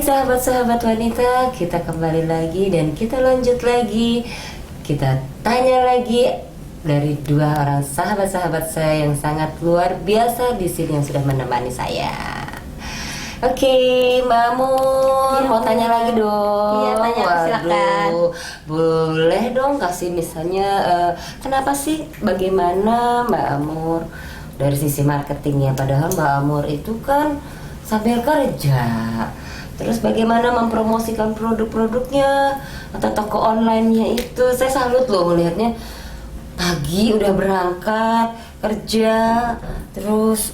sahabat-sahabat wanita, kita kembali lagi dan kita lanjut lagi. Kita tanya lagi dari dua orang sahabat-sahabat saya yang sangat luar biasa di sini yang sudah menemani saya. Oke, Mbak Amur, mau tanya lagi dong. Iya, tanya, silakan. Boleh dong kasih misalnya kenapa sih, bagaimana Mbak Amur dari sisi marketingnya, padahal Mbak Amur itu kan sambil kerja. Terus bagaimana mempromosikan produk-produknya atau toko online-nya itu. Saya salut loh melihatnya, pagi udah berangkat kerja, terus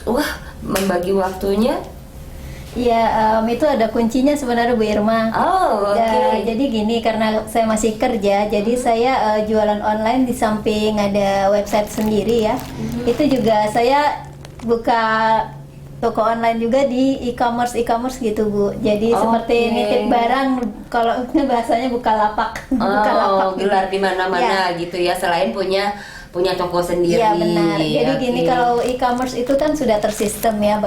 membagi waktunya. Ya, itu ada kuncinya sebenarnya Bu Irma. Oh, oke. Jadi gini, karena saya masih kerja, jadi saya jualan online di samping ada website sendiri ya. Itu juga saya buka toko online juga di e-commerce gitu Bu. Jadi seperti nitip barang, kalau bahasanya Bukalapak. Oh, gelar di mana-mana gitu ya, selain punya toko sendiri. Iya benar. Jadi gini, kalau e-commerce itu kan sudah tersistem ya,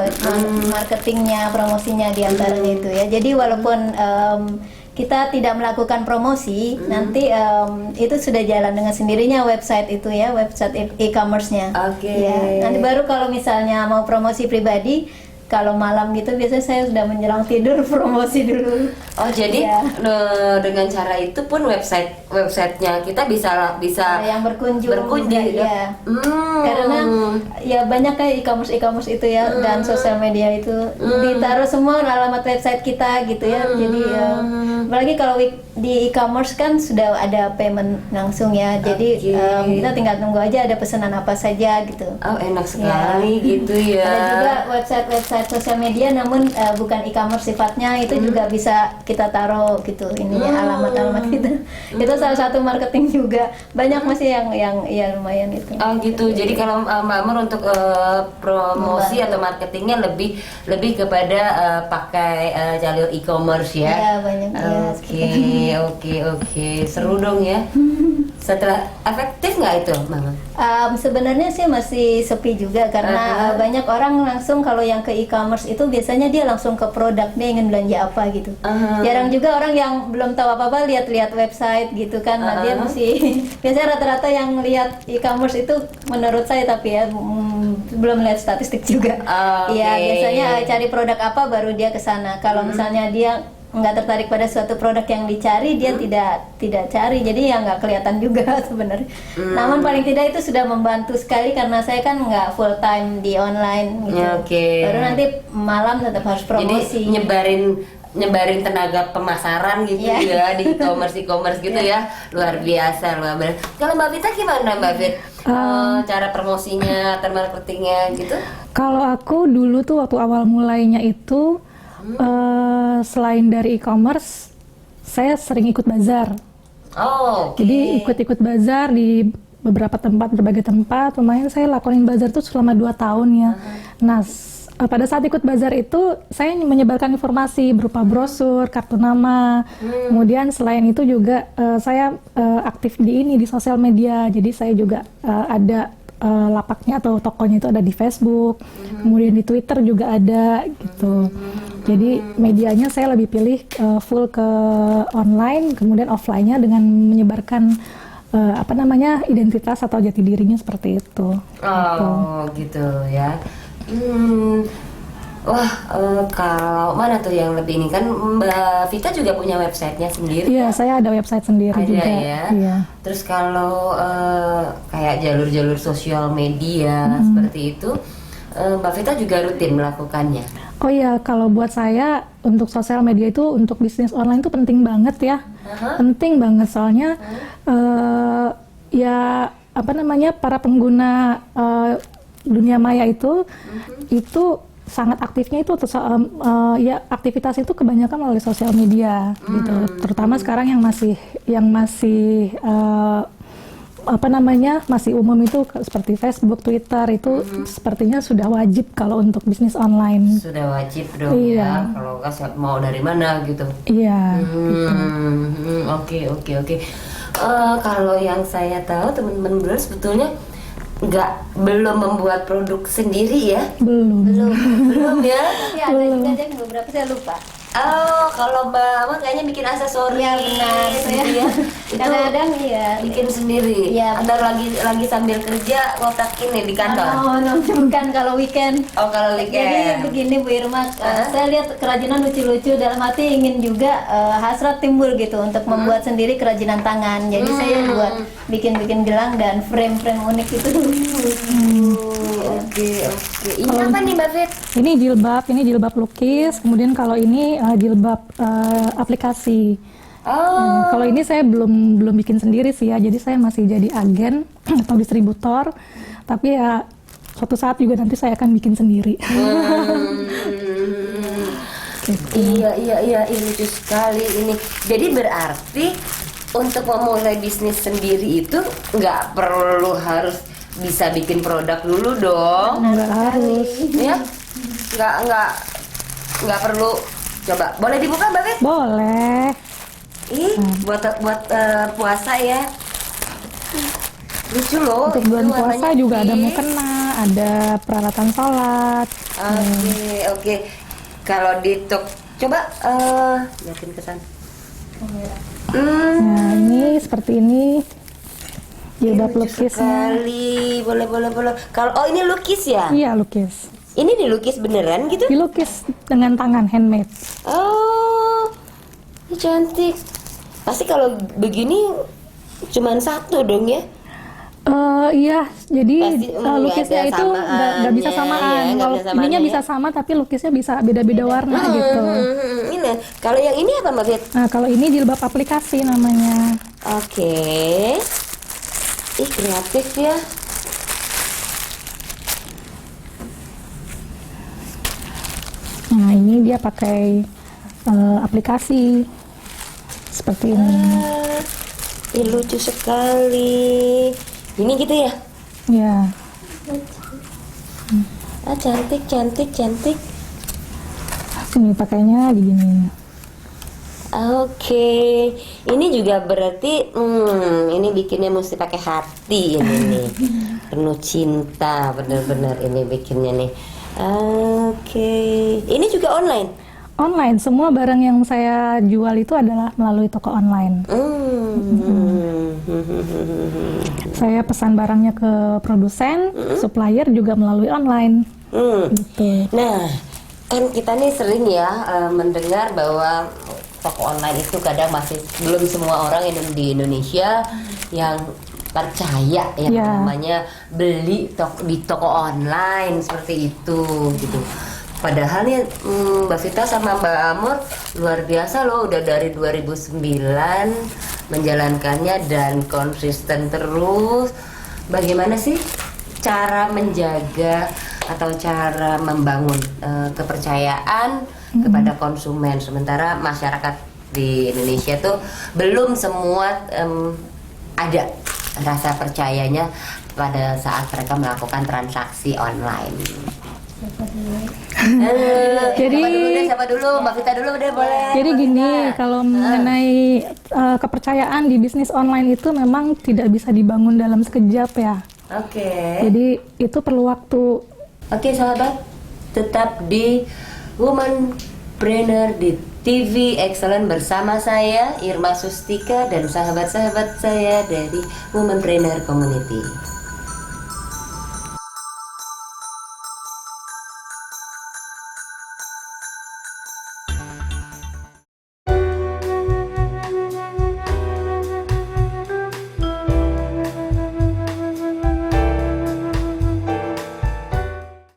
marketingnya, promosinya di antaranya itu ya. Jadi walaupun kita tidak melakukan promosi, nanti itu sudah jalan dengan sendirinya website itu ya, website e-commerce-nya. Ya, nanti baru kalau misalnya mau promosi pribadi, kalau malam gitu biasanya saya sudah menjelang tidur promosi dulu. Oh, jadi dengan cara itu pun websitenya kita bisa yang berkunjung ya. Karena ya banyak kayak e-commerce itu ya, dan sosial media itu ditaruh semua alamat website kita gitu ya. Jadi apalagi kalau di e-commerce kan sudah ada payment langsung ya. Jadi kita tinggal tunggu aja ada pesanan apa saja gitu. Oh, enak sekali gitu ya. Ada juga website sosial media namun bukan e-commerce sifatnya, itu juga bisa kita taruh gitu ininya, alamat kita. Itu salah satu marketing juga. Banyak masih yang ya lumayan itu. Oh gitu. Jadi kalau Mbak Amur untuk promosi atau marketingnya lebih kepada pakai jalur e-commerce ya. Iya, banyak ya. Oke. Seru dong ya. Setelah efektif nggak itu, Mama? Sebenarnya sih masih sepi juga karena banyak orang langsung kalau yang ke e-commerce itu biasanya dia langsung ke produk, dia ingin belanja apa gitu. Jarang juga orang yang belum tahu apa-apa lihat-lihat website gitu kan. Nah, dia masih biasanya rata-rata yang lihat e-commerce itu menurut saya, tapi ya belum lihat statistik juga. Iya, biasanya cari produk apa baru dia ke sana. Kalau misalnya dia nggak tertarik pada suatu produk yang dicari, dia tidak cari, jadi ya nggak kelihatan juga sebenarnya. Namun paling tidak itu sudah membantu sekali karena saya kan nggak full time di online gitu. Baru nanti malam tetap harus promosi. Jadi nyebarin tenaga pemasaran gitu ya di e-commerce gitu ya. Luar biasa. Kalau Mbak Vita gimana, Mbak Vita? Cara promosinya atau marketingnya gitu? Kalau aku dulu tuh waktu awal mulainya itu selain dari e-commerce, saya sering ikut bazar. Jadi ikut bazar di berbagai tempat. Lumayan saya lakonin bazar tuh selama 2 tahun ya. Nah, pada saat ikut bazar itu saya menyebarkan informasi berupa brosur, kartu nama. Kemudian selain itu juga saya aktif di sosial media. Jadi saya juga ada lapaknya atau tokonya itu ada di Facebook, kemudian di Twitter juga ada gitu. Jadi medianya saya lebih pilih full ke online, kemudian offline-nya dengan menyebarkan identitas atau jati dirinya seperti itu. Gitu ya. Kalau mana tuh yang lebih ini, kan Mbak Vita juga punya websitenya sendiri? Iya, saya ada website sendiri juga. Ya. Iya. Terus kalau kayak jalur-jalur sosial media seperti itu, Mbak Vita juga rutin melakukannya? Oh iya, kalau buat saya untuk sosial media itu untuk bisnis online itu penting banget ya. Penting banget soalnya para pengguna dunia maya itu sangat aktifnya itu aktivitas itu kebanyakan melalui sosial media gitu. Terutama sekarang yang masih masih umum itu seperti Facebook, Twitter itu sepertinya sudah wajib kalau untuk bisnis online. Sudah wajib dong ya, kalau nggak mau dari mana gitu. Iya. Oke. Kalau yang saya tahu teman-teman Blur sebetulnya belum membuat produk sendiri ya? Belum ya? Ada juga beberapa saya lupa. Oh, kalau Mbak Amor kayaknya bikin aksesoris. Iya benar. gitu ya. Itu Kadang-kadang iya. bikin sendiri. Iya, Atau lagi sambil kerja ngotakin nih di kantor. Bukan kalau weekend. Oh, kalau Jadi weekend. begini Bu Irma, saya lihat kerajinan lucu-lucu, dalam hati ingin juga hasrat timbul gitu untuk membuat sendiri kerajinan tangan. Jadi saya buat bikin-bikin gelang dan frame-frame unik itu. Oke. Ini apa nih Mbak Fit? Ini jilbab lukis. Kemudian kalau ini jilbab aplikasi. Oh, Kalau ini saya belum bikin sendiri sih ya. Jadi saya masih jadi agen atau distributor. Tapi ya suatu saat juga nanti saya akan bikin sendiri. Iya, ini lucu sekali ini. Jadi berarti untuk memulai bisnis sendiri itu nggak perlu harus bisa bikin produk dulu dong. Nggak harus. Ya, nggak perlu. Coba, boleh dibuka Mbak Fit? Boleh. Ih, buat puasa ya. Lucu loh. Untuk itu bulan puasa warnanya juga ada pink. mukena, ada peralatan sholat. Oke. Kalau di coba liatin ke sana. Nah ini seperti ini jilbab Lucu lukisnya. sekali. Boleh. Kalau ini lukis ya? Iya lukis. Ini dilukis beneran gitu? Dilukis dengan tangan handmade. Oh, ini cantik. Pasti kalau begini cuman satu dong ya? Iya, jadi Pasti, nggak lukisnya ada itu nggak bisa samaannya, samaan. ya, nggak Kalau bisa samaannya ininya ya. bisa sama, tapi lukisnya bisa beda-beda warna gitu. Ini. Kalau yang ini apa Mbak Fit? Nah kalau ini jilbab aplikasi namanya. Oke. Ih, kreatif ya. Nah ini dia pakai aplikasi seperti ini. Ih, lucu sekali. Ini gitu ya? Ya, Cantik. ini pakainya begini. Oke, ini juga berarti, ini bikinnya mesti pakai hati ini nih, penuh cinta, bener-bener ini bikinnya nih. Oke, ini juga online. Online, semua barang yang saya jual itu adalah melalui toko online. Saya pesan barangnya ke produsen, supplier juga melalui online. Gitu. Nah, kan kita nih sering ya mendengar bahwa toko online itu kadang masih belum semua orang di Indonesia yang percaya yang Ya. namanya beli di toko online seperti itu gitu. Padahal nih Mbak Vita sama Mbak Amor luar biasa loh, udah dari 2009 menjalankannya dan konsisten terus. Bagaimana sih cara menjaga atau cara membangun kepercayaan kepada konsumen, sementara masyarakat di Indonesia tuh belum semua ada rasa percayanya pada saat mereka melakukan transaksi online. Siapa dulu? Mbak Vita dulu deh, boleh. Jadi gini, kalau mengenai kepercayaan di bisnis online itu memang tidak bisa dibangun dalam sekejap ya. Oke. Jadi itu perlu waktu. Oke sahabat, tetap di Womanpreneur di TV Excellent bersama saya Irma Sustika dan sahabat-sahabat saya dari Womanpreneur Community.